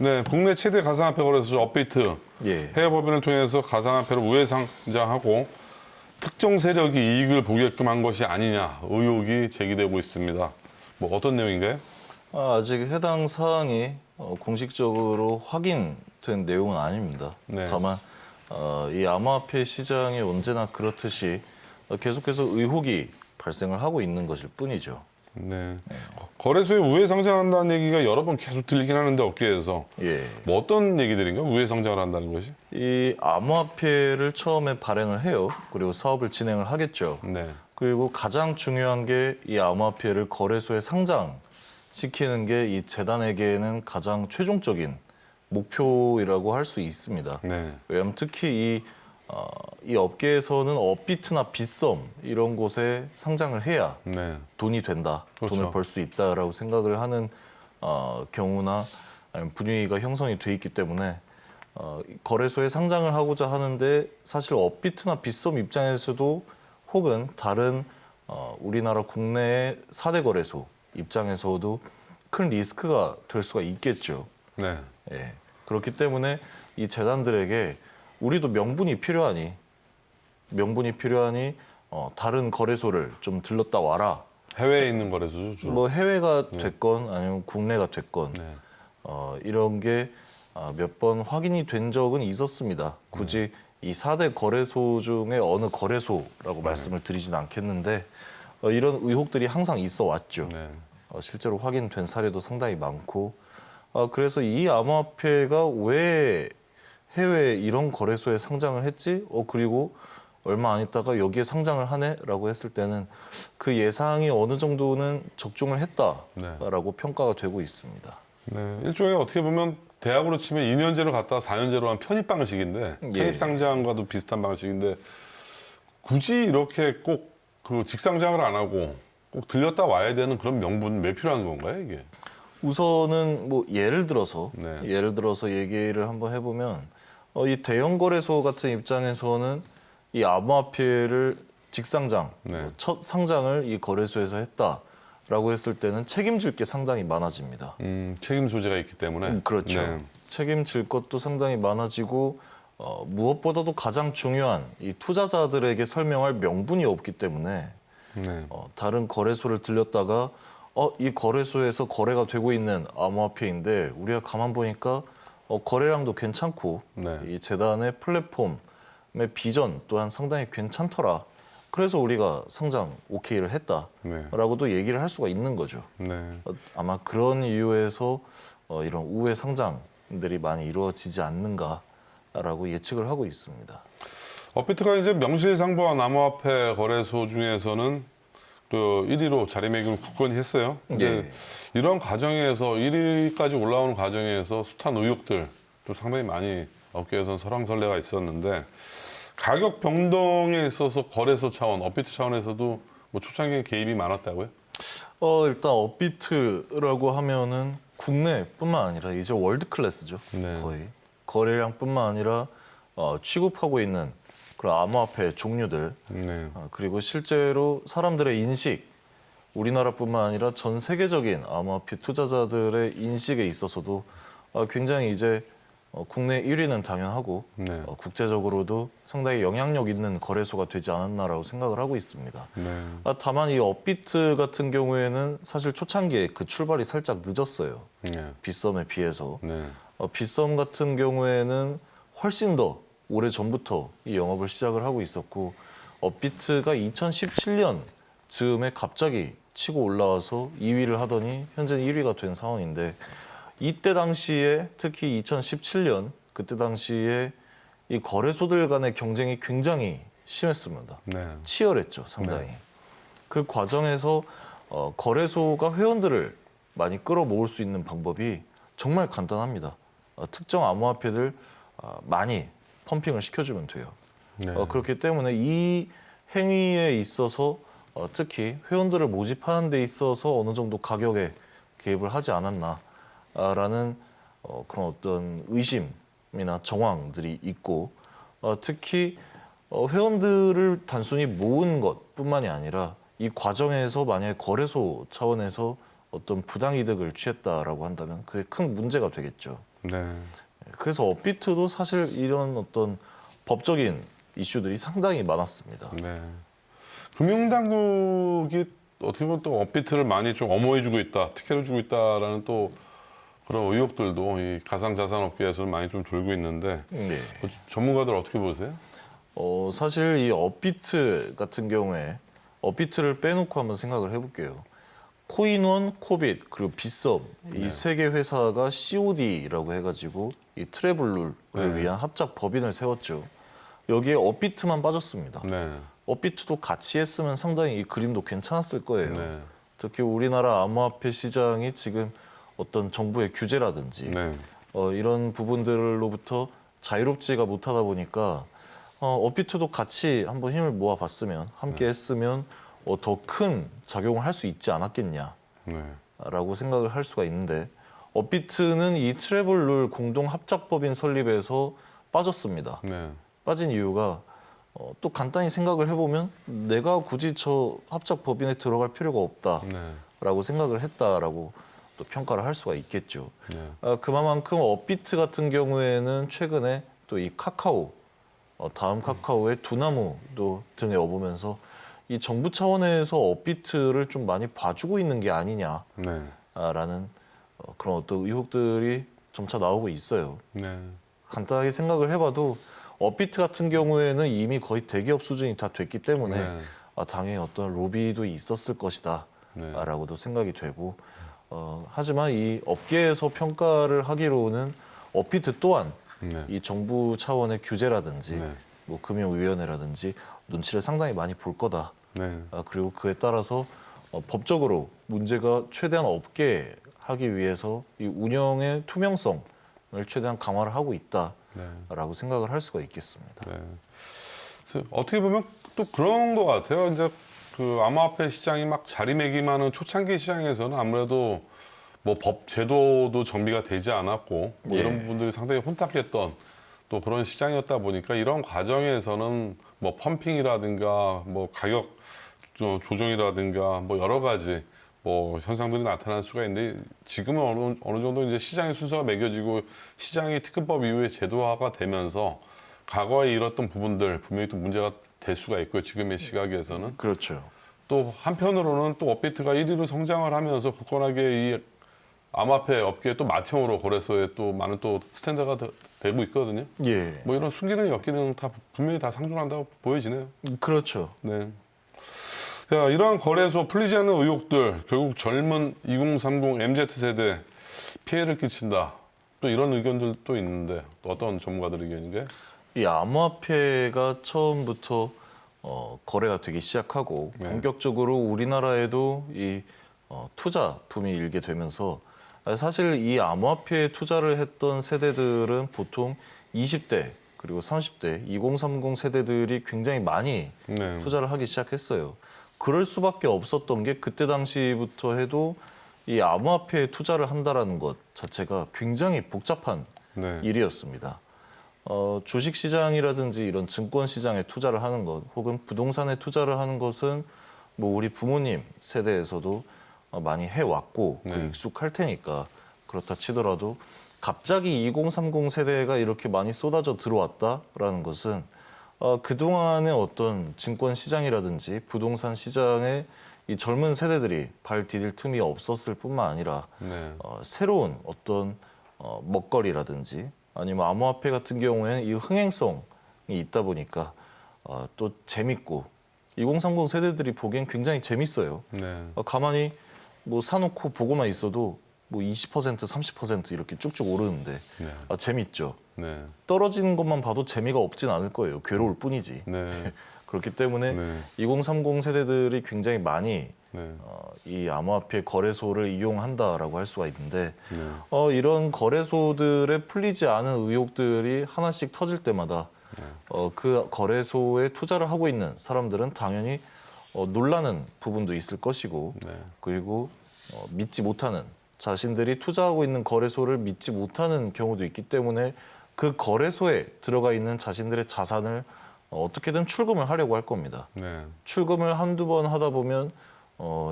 네, 국내 최대 가상화폐 거래소 업비트 예. 해외 법인을 통해서 가상화폐를 우회 상장하고 특정 세력이 이익을 보게끔 한 것이 아니냐 의혹이 제기되고 있습니다. 뭐 어떤 내용인가요? 아직 해당 사항이 공식적으로 확인된 내용은 아닙니다. 네. 다만 이 암호화폐 시장이 언제나 그렇듯이 계속해서 의혹이 발생을 하고 있는 것일 뿐이죠. 네. 거래소에 우회 상장한다는 얘기가 여러 번 계속 들리긴 하는데 업계에서 예. 뭐 어떤 얘기들인가? 우회 상장을 한다는 것이? 이 암호화폐를 처음에 발행을 해요. 그리고 사업을 진행을 하겠죠. 네. 그리고 가장 중요한 게 이 암호화폐를 거래소에 상장시키는 게 이 재단에게는 가장 최종적인 목표라고 할 수 있습니다. 네. 왜냐하면 특히 이 업계에서는 업비트나 빗썸 이런 곳에 상장을 해야 네. 돈이 된다, 그렇죠. 돈을 벌 수 있다라고 생각을 하는 경우나 아니면 분위기가 형성이 돼 있기 때문에 거래소에 상장을 하고자 하는데 사실 업비트나 빗썸 입장에서도 혹은 다른 우리나라 국내의 4대 거래소 입장에서도 큰 리스크가 될 수가 있겠죠. 네. 예. 그렇기 때문에 이 재단들에게 우리도 명분이 필요하니 다른 거래소를 좀 들렀다 와라. 해외에 있는 거래소죠, 주로. 뭐 해외가 됐건 아니면 국내가 됐건 네. 이런 게 몇 번 확인이 된 적은 있었습니다. 굳이 이 4대 거래소 중에 어느 거래소라고 말씀을 드리진 않겠는데 이런 의혹들이 항상 있어 왔죠. 네. 실제로 확인된 사례도 상당히 많고 그래서 이 암호화폐가 왜 해외 이런 거래소에 상장을 했지? 그리고 얼마 안 있다가 여기에 상장을 하네라고 했을 때는 그 예상이 어느 정도는 적중을 했다라고 평가가 되고 있습니다. 네. 일종의 어떻게 보면 대학으로 치면 2년제를 갔다가 4년제로 한 편입 방식인데 편입 상장과도 비슷한 방식인데 굳이 이렇게 꼭 그 직상장을 안 하고 꼭 들렸다 와야 되는 그런 명분 왜 필요한 건가요, 이게? 우선은 뭐 예를 들어서 얘기를 한번 해보면 이 대형 거래소 같은 입장에서는 이 암호화폐를 직상장, 첫 상장을 이 거래소에서 했다라고 했을 때는 책임질 게 상당히 많아집니다. 책임 소재가 있기 때문에. 그렇죠. 네. 책임질 것도 상당히 많아지고 무엇보다도 가장 중요한 이 투자자들에게 설명할 명분이 없기 때문에 네. 다른 거래소를 들렸다가 이 거래소에서 거래가 되고 있는 암호화폐인데 우리가 가만 보니까 거래량도 괜찮고 이 재단의 플랫폼의 비전 또한 상당히 괜찮더라. 그래서 우리가 상장 오케이를 했다라고도 얘기를 할 수가 있는 거죠. 네. 아마 그런 이유에서 이런 우회 상장들이 많이 이루어지지 않는가라고 예측을 하고 있습니다. 업비트가 이제 명실상부한 암호화폐 거래소 중에서는 또 1위로 자리매김을 굳건히 했어요. 근데 이런 과정에서 1위까지 올라오는 과정에서 숱한 의혹들 또 상당히 많이 업계에서는 설왕설래가 있었는데 가격 변동에 있어서 거래소 차원, 업비트 차원에서도 뭐 초창기에 개입이 많았다고요? 일단 업비트라고 하면은 국내뿐만 아니라 이제 월드 클래스죠. 거의 거래량뿐만 아니라 취급하고 있는 그런 암호화폐 종류들 그리고 실제로 사람들의 인식 우리나라뿐만 아니라 전 세계적인 암호화폐 투자자들의 인식에 있어서도 굉장히 이제 국내 1위는 당연하고 국제적으로도 상당히 영향력 있는 거래소가 되지 않았나라고 생각을 하고 있습니다. 다만 이 업비트 같은 경우에는 사실 초창기에 그 출발이 살짝 늦었어요. 빗썸에 비해서. 빗썸 같은 경우에는 훨씬 더 오래 전부터 이 영업을 시작을 하고 있었고 업비트가 2017년 즈음에 갑자기 치고 올라와서 2위를 하더니 현재는 1위가 된 상황인데 이때 당시에 특히 2017년 그때 당시에 이 거래소들 간의 경쟁이 굉장히 심했습니다. 치열했죠, 상당히. 그 과정에서 거래소가 회원들을 많이 끌어모을 수 있는 방법이 정말 간단합니다. 특정 암호화폐들 많이 펌핑을 시켜주면 돼요. 그렇기 때문에 이 행위에 있어서 특히 회원들을 모집하는 데 있어서 어느 정도 가격에 개입을 하지 않았나라는 그런 어떤 의심이나 정황들이 있고 특히 회원들을 단순히 모은 것뿐만이 아니라 이 과정에서 만약에 거래소 차원에서 어떤 부당이득을 취했다라고 한다면 그게 큰 문제가 되겠죠. 네. 그래서 업비트도 사실 이런 어떤 법적인 이슈들이 상당히 많았습니다. 네. 금융당국이 어떻게 보면 또 업비트를 많이 좀 엄호해주고 있다, 특혜를 주고 있다라는 또 그런 의혹들도 이 가상자산 업계에서는 많이 좀 돌고 있는데 네. 전문가들 어떻게 보세요? 사실 이 업비트 같은 경우에 업비트를 빼놓고 한번 생각을 해볼게요. 코인원, 코빗 그리고 빗썸 이 세 개 회사가 COD라고 해가지고 이 트래블 룰을 위한 합작 법인을 세웠죠. 여기에 업비트만 빠졌습니다. 네. 업비트도 같이 했으면 상당히 이 그림도 괜찮았을 거예요. 네. 특히 우리나라 암호화폐 시장이 지금 어떤 정부의 규제라든지 네. 이런 부분들로부터 자유롭지가 못하다 보니까 업비트도 같이 한번 힘을 모아봤으면 함께 했으면 더 큰 작용을 할 수 있지 않았겠냐라고 네. 생각을 할 수가 있는데 업비트는 이 트래블 룰 공동 합작법인 설립에서 빠졌습니다. 네. 빠진 이유가 또 간단히 생각을 해보면 내가 굳이 저 합작법인에 들어갈 필요가 없다라고 네. 생각을 했다라고 또 평가를 할 수가 있겠죠. 네. 그만큼 업비트 같은 경우에는 최근에 또 이 카카오, 다음 카카오의 두나무도 등에 업으면서 이 정부 차원에서 업비트를 좀 많이 봐주고 있는 게 아니냐라는 네. 그런 어떤 의혹들이 점차 나오고 있어요. 네. 간단하게 생각을 해봐도 업비트 같은 경우에는 이미 거의 대기업 수준이 다 됐기 때문에 네. 당연히 어떤 로비도 있었을 것이다 네. 라고도 생각이 되고 하지만 이 업계에서 평가를 하기로는 업비트 또한 네. 이 정부 차원의 규제라든지 네. 뭐 금융위원회라든지 눈치를 상당히 많이 볼 거다. 네. 그리고 그에 따라서 법적으로 문제가 최대한 없게 하기 위해서 이 운영의 투명성을 최대한 강화를 하고 있다라고 생각을 할 수가 있겠습니다. 네. 그래서 어떻게 보면 또 그런 것 같아요. 이제 그 암호화폐 시장이 막 자리매김하는 초창기 시장에서는 아무래도 뭐 법 제도도 정비가 되지 않았고 뭐 이런 부분들이 상당히 혼탁했던 또 그런 시장이었다 보니까 이런 과정에서는 뭐 펌핑이라든가 뭐 가격 조정이라든가 뭐 여러 가지 뭐 현상들이 나타날 수가 있는데 지금은 어느 정도 이제 시장의 순서가 매겨지고 시장이 특근법 이후에 제도화가 되면서 과거에 잃었던 부분들 분명히 또 문제가 될 수가 있고요. 지금의 시각에서는. 그렇죠. 또 한편으로는 또 업비트가 1위로 성장을 하면서 굳건하게 이 암호화폐 업계의 또 맏형으로 거래소에 또 많은 또 스탠드가 되고 있거든요. 예. 뭐 이런 순기능, 역기능 다 분명히 다 상존한다고 보여지네요. 그렇죠. 네. 자, 이러한 거래소 풀리지 않는 의혹들 결국 젊은 2030 MZ세대 피해를 끼친다. 또 이런 의견들도 있는데 또 어떤 전문가들 의견인가요? 이 암호화폐가 처음부터 거래가 되기 시작하고 네. 본격적으로 우리나라에도 이 투자 붐이 일게 되면서 사실 이 암호화폐에 투자를 했던 세대들은 보통 20대 그리고 30대 2030 세대들이 굉장히 많이 네. 투자를 하기 시작했어요. 그럴 수밖에 없었던 게 그때 당시부터 해도 이 암호화폐에 투자를 한다라는 것 자체가 굉장히 복잡한 네. 일이었습니다. 주식시장이라든지 이런 증권시장에 투자를 하는 것 혹은 부동산에 투자를 하는 것은 뭐 우리 부모님 세대에서도 많이 해왔고 네. 익숙할 테니까 그렇다 치더라도 갑자기 2030 세대가 이렇게 많이 쏟아져 들어왔다라는 것은 그동안의 어떤 증권시장이라든지 부동산 시장에 이 젊은 세대들이 발 디딜 틈이 없었을 뿐만 아니라 네. 새로운 어떤 먹거리라든지 아니면 암호화폐 같은 경우에는 이 흥행성이 있다 보니까 또 재밌고 2030 세대들이 보기엔 굉장히 재밌어요. 네. 가만히 뭐 사놓고 보고만 있어도 뭐 20%, 30% 이렇게 쭉쭉 오르는데 네. 재밌죠. 네. 떨어지는 것만 봐도 재미가 없진 않을 거예요. 괴로울 뿐이지. 네. 그렇기 때문에 네. 2030 세대들이 굉장히 많이 네. 이 암호화폐 거래소를 이용한다라고 할 수가 있는데 네. 이런 거래소들에 풀리지 않은 의혹들이 하나씩 터질 때마다 그 거래소에 투자를 하고 있는 사람들은 당연히 놀라는 부분도 있을 것이고 네. 그리고 믿지 못하는 자신들이 투자하고 있는 거래소를 믿지 못하는 경우도 있기 때문에 그 거래소에 들어가 있는 자신들의 자산을 어떻게든 출금을 하려고 할 겁니다. 네. 출금을 한두 번 하다 보면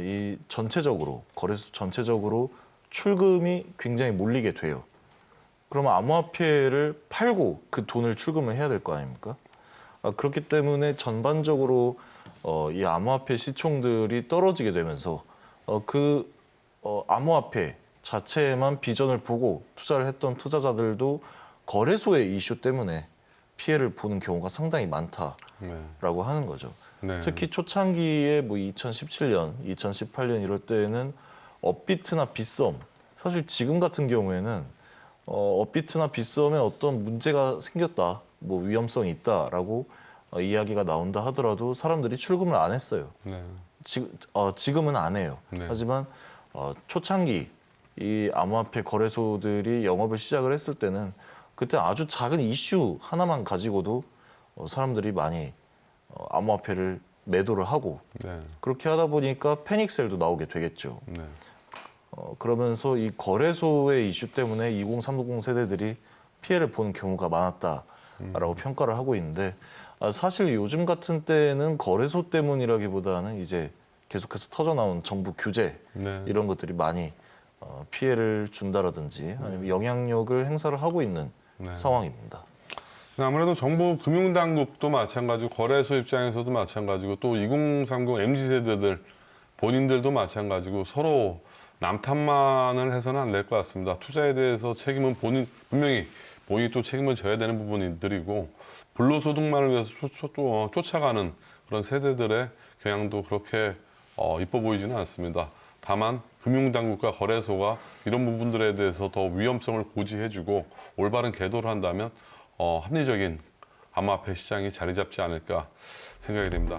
이 전체적으로 거래소 전체적으로 출금이 굉장히 몰리게 돼요. 그러면 암호화폐를 팔고 그 돈을 출금을 해야 될 거 아닙니까? 그렇기 때문에 전반적으로 이 암호화폐 시총들이 떨어지게 되면서 암호화폐 자체에만 비전을 보고 투자를 했던 투자자들도 거래소의 이슈 때문에 피해를 보는 경우가 상당히 많다라고 하는 거죠. 네. 특히 초창기에 뭐 2017년, 2018년 이럴 때는 업비트나 빗썸, 사실 지금 같은 경우에는 업비트나 빗썸에 어떤 문제가 생겼다, 뭐 위험성이 있다라고 이야기가 나온다 하더라도 사람들이 출금을 안 했어요. 네. 지금은 안 해요. 네. 하지만 초창기 이 암호화폐 거래소들이 영업을 시작을 했을 때는 그때 아주 작은 이슈 하나만 가지고도 사람들이 많이 암호화폐를 매도를 하고 네. 그렇게 하다 보니까 패닉셀도 나오게 되겠죠. 네. 그러면서 이 거래소의 이슈 때문에 2030 세대들이 피해를 보는 경우가 많았다라고 평가를 하고 있는데 사실 요즘 같은 때는 거래소 때문이라기보다는 이제 계속해서 터져나온 정부 규제 네. 이런 것들이 많이 피해를 준다라든지 아니면 영향력을 행사를 하고 있는 네. 상황입니다. 아무래도 정부 금융당국도 마찬가지고 거래소 입장에서도 마찬가지고 또 2030 MZ세대들 본인들도 마찬가지고 서로 남 탓만을 해서는 안 될 것 같습니다. 투자에 대해서 책임은 분명히 본인이 또 책임을 져야 되는 부분들이고 불로소득만을 위해서 쫓아가는 그런 세대들의 경향도 그렇게 이뻐 보이지는 않습니다. 다만 금융당국과 거래소가 이런 부분들에 대해서 더 위험성을 고지해주고 올바른 계도를 한다면 합리적인 암호화폐 시장이 자리 잡지 않을까 생각이 됩니다.